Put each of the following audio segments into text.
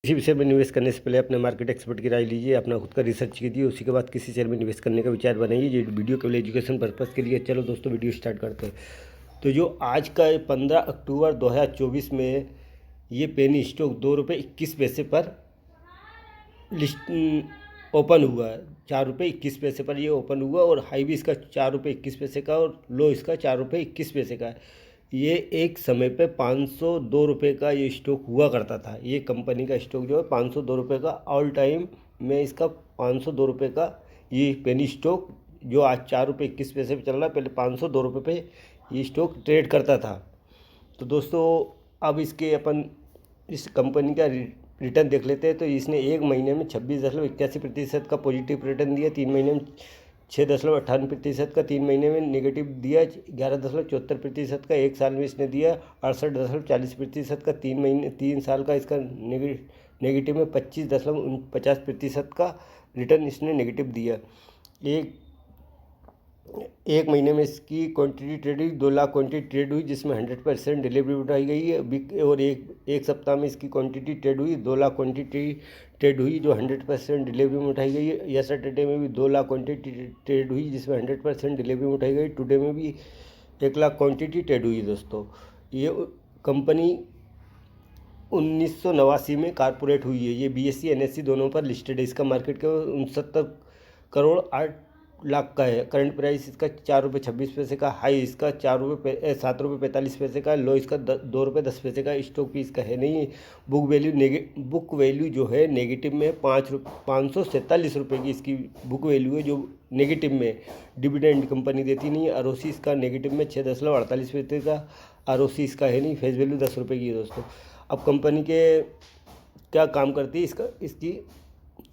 किसी भी शेयर में निवेश करने से पहले अपने मार्केट एक्सपर्ट की राय लीजिए, अपना खुद का रिसर्च कीजिए, उसी के बाद किसी शेयर में निवेश करने का विचार बनाइए। ये वीडियो केवल एजुकेशन पर्पज़ के लिए। चलो दोस्तों, वीडियो स्टार्ट करते हैं। तो जो आज का 15 अक्टूबर 2024 में ये पेनी स्टॉक ₹2.21 पर लिस्ट ओपन हुआ है। ₹4.21 पर ये ओपन हुआ और हाई भी इसका ₹4.21 का और लो इसका ₹4.21 का है। ये एक समय पे ₹502 का ये स्टॉक हुआ करता था। ये कंपनी का स्टॉक जो है ₹502 का ऑल टाइम में इसका ₹502 का ये पेनी स्टॉक जो आज ₹4.21 पे चल रहा है, पहले ₹502 पे ये स्टॉक ट्रेड करता था। तो दोस्तों, अब इसके अपन इस कंपनी का रिटर्न देख लेते हैं। तो इसने एक महीने में 26.81% का पॉजिटिव रिटर्न दिया, 3 महीने में 6.58% का, 3 महीने में नेगेटिव दिया 11.74% का, एक साल में इसने दिया 68.40% का, 3 साल का इसका नेगेटिव में 25.49% का रिटर्न इसने नेगेटिव दिया। एक महीने में इसकी क्वांटिटी ट्रेड हुई 2 लाख क्वांटिटी ट्रेड हुई, जिसमें 100% डिलीवरी उठाई गई है। और एक सप्ताह में इसकी क्वांटिटी ट्रेड हुई 2 लाख क्वांटिटी ट्रेड हुई, जो 100% डिलीवरी में उठाई गई है। यस्टरडे में भी 2 लाख क्वांटिटी ट्रेड हुई, जिसमें 100% डिलीवरी में उठाई गई। टुडे में भी 1 लाख क्वांटिटी ट्रेड हुई। दोस्तों, ये कंपनी 1989 में कारपोरेट हुई है। ये BSE NSE दोनों पर लिस्टेड है। इसका मार्केट का 69 करोड़ 8 लाख का है। करंट प्राइस इसका ₹4.26 का, हाई इसका ₹7.45 का, लो इसका ₹2.10 का। स्टॉक भी इसका है नहीं। बुक वैल्यू जो है नेगेटिव में ₹547 की इसकी बुक वैल्यू है, जो नेगेटिव में। डिविडेंड कंपनी देती नहीं है। आरओसी इसका नेगेटिव में 6.48% का आरओसी इसका है नहीं। फेस वैल्यू ₹10 की है। दोस्तों, अब कंपनी के क्या काम करती है इसकी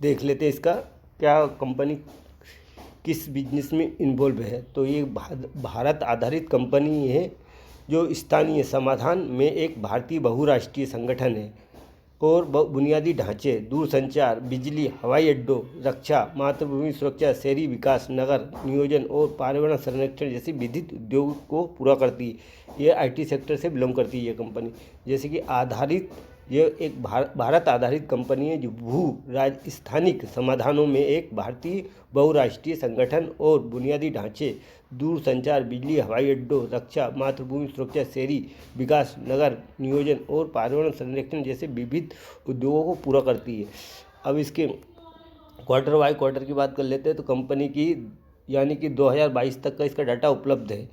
देख लेते हैं। इसका क्या कंपनी किस बिजनेस में इन्वॉल्व है। तो ये भारत आधारित कंपनी है, जो स्थानीय समाधान में एक भारतीय बहुराष्ट्रीय संगठन है और बुनियादी ढांचे, दूरसंचार, बिजली, हवाई अड्डों, रक्षा, मातृभूमि सुरक्षा, शहरी विकास, नगर नियोजन और पर्यावरण संरक्षण जैसे विविध उद्योग को पूरा करती है। ये IT सेक्टर से बिलोंग करती है ये कंपनी। जैसे कि ये एक भारत आधारित कंपनी है, जो स्थानिक समाधानों में एक भारतीय बहुराष्ट्रीय संगठन और बुनियादी ढांचे, दूरसंचार, बिजली, हवाई अड्डों, रक्षा, मातृभूमि सुरक्षा, शहरी विकास, नगर नियोजन और पर्यावरण संरक्षण जैसे विविध उद्योगों को पूरा करती है। अब इसके क्वार्टर बाय क्वार्टर की बात कर लेते हैं। तो कंपनी की यानी कि 2022 तक का इसका डाटा उपलब्ध है।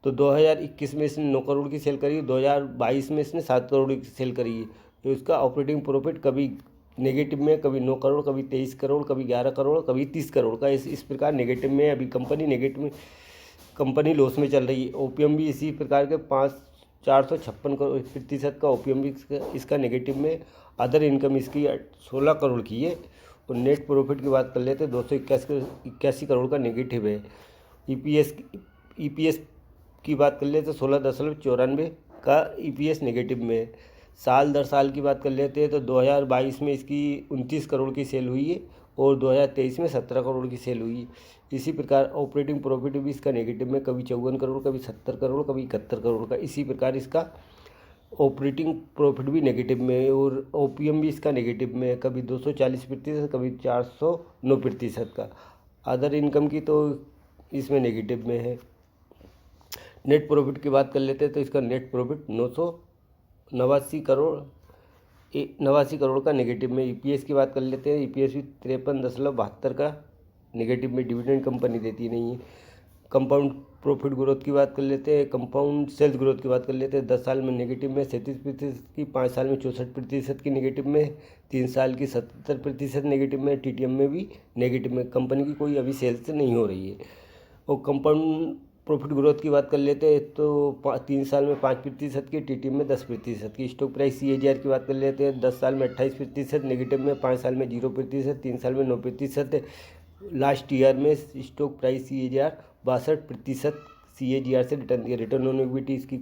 तो 2021 में इसने 9 करोड़ की सेल करी, 2022 में इसने 7 करोड़ की सेल करी है। तो इसका ऑपरेटिंग प्रॉफिट कभी नेगेटिव में, कभी 9 करोड़, कभी 23 करोड़, कभी 11 करोड़, कभी 30 करोड़ का इस प्रकार नेगेटिव में। अभी कंपनी नेगेटिव में, कंपनी लॉस में चल रही है। ओपीएम भी इसी प्रकार के 456% का ओपीएम भी इसका नेगेटिव में। अदर इनकम इसकी 16 करोड़ की है। और नेट प्रॉफिट की बात कर लेते हैं, 281 करोड़ का नेगेटिव है। ईपीएस की बात कर लेते हैं, 16.94 का ईपीएस नेगेटिव में। साल दर साल की बात कर लेते हैं, तो 2022 में इसकी 29 करोड़ की सेल हुई है और 2023 में 17 करोड़ की सेल हुई है। इसी प्रकार ऑपरेटिंग प्रॉफिट भी इसका नेगेटिव में, कभी 54 करोड़, कभी 70 करोड़, कभी 71 करोड़ का। इसी प्रकार इसका ऑपरेटिंग प्रॉफिट भी नेगेटिव में है और ओपीएम भी इसका नेगेटिव में है, कभी 240%, कभी 409% का। अदर इनकम की तो इसमें नेगेटिव में है। नेट प्रॉफिट की बात कर लेते हैं, तो इसका नेट प्रॉफिट 89 करोड़ का नेगेटिव में। ईपीएस की बात कर लेते हैं, ईपीएस भी 53.72 का नेगेटिव में। डिविडेंड कंपनी देती नहीं है। कंपाउंड प्रॉफिट ग्रोथ की बात कर लेते हैं, कंपाउंड सेल्स ग्रोथ की बात कर लेते हैं। 10 साल में नेगेटिव में 37% की, 5 साल में 64% की नेगेटिव में, 3 साल की 70% नेगेटिव में। TTM में भी नेगेटिव में। कंपनी की कोई अभी सेल्स नहीं हो रही है। और कंपाउंड प्रॉफिट ग्रोथ की बात कर लेते हैं, तो 3 साल में 5% की, TTM में 10% की। स्टॉक प्राइस CAGR की बात कर लेते हैं, 10 साल में 28% नेगेटिव में, 5 साल में 0%, 3 साल में 9%। लास्ट ईयर में स्टॉक प्राइस CAGR 62% CAGR से रिटर्न दिया। रिटर्न ऑन इक्विटी इसकी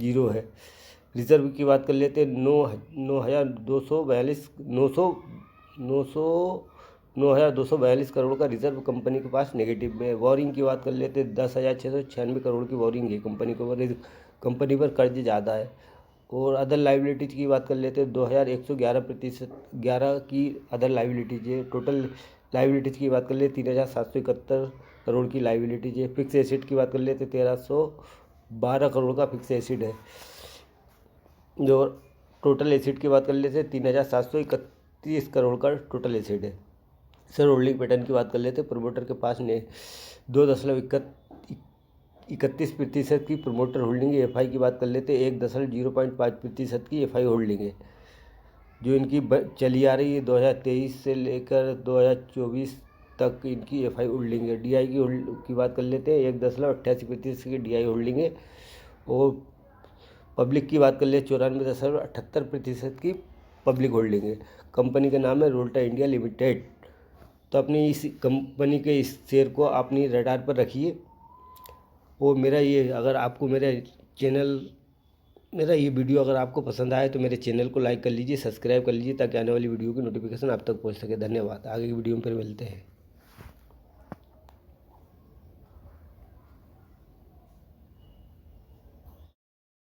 0 है। रिजर्व की बात कर लेते हैं, 9,242 करोड़ का रिजर्व कंपनी के पास नेगेटिव में है। वॉरिंग की बात कर लेते हैं, 10,696 करोड़ की वॉरिंग है कंपनी को। कंपनी पर कर्ज ज़्यादा है और अदर लाइबिलिटीज़ की बात कर लेते हैं 2111 की अदर लाइबिलिटीज़ है। टोटल लाइबिलिटीज़ की बात कर ले 3771 करोड़ की लाइबिलिटीज़ है। फिक्स एसेट की बात कर लेते 1312 करोड़ का फिक्स एसेट है। जो टोटल एसेट की बात कर लेते 3731 करोड़ का टोटल एसेट है। शेयर होल्डिंग पैटर्न की बात कर लेते प्रमोटर के पास ने 2.31% की प्रमोटर होल्डिंग है। एफआई की बात कर लेते 1.05% की एफआई होल्डिंग है जो इनकी चली आ रही है 2023 से लेकर 2024 तक इनकी एफआई होल्डिंग है। डीआई की बात कर लेते हैं 1.88% की डीआई होल्डिंग है। और पब्लिक की बात कर ले 94.78% की पब्लिक होल्डिंग है। कंपनी का नाम है रोल्टा इंडिया लिमिटेड। तो अपनी इस कंपनी के इस शेयर को अपनी रडार पर रखिए। और मेरा ये अगर आपको मेरा ये वीडियो अगर आपको पसंद आए तो मेरे चैनल को लाइक कर लीजिए, सब्सक्राइब कर लीजिए ताकि आने वाली वीडियो की नोटिफिकेशन आप तक पहुंच सके। धन्यवाद। आगे की वीडियो में फिर मिलते हैं।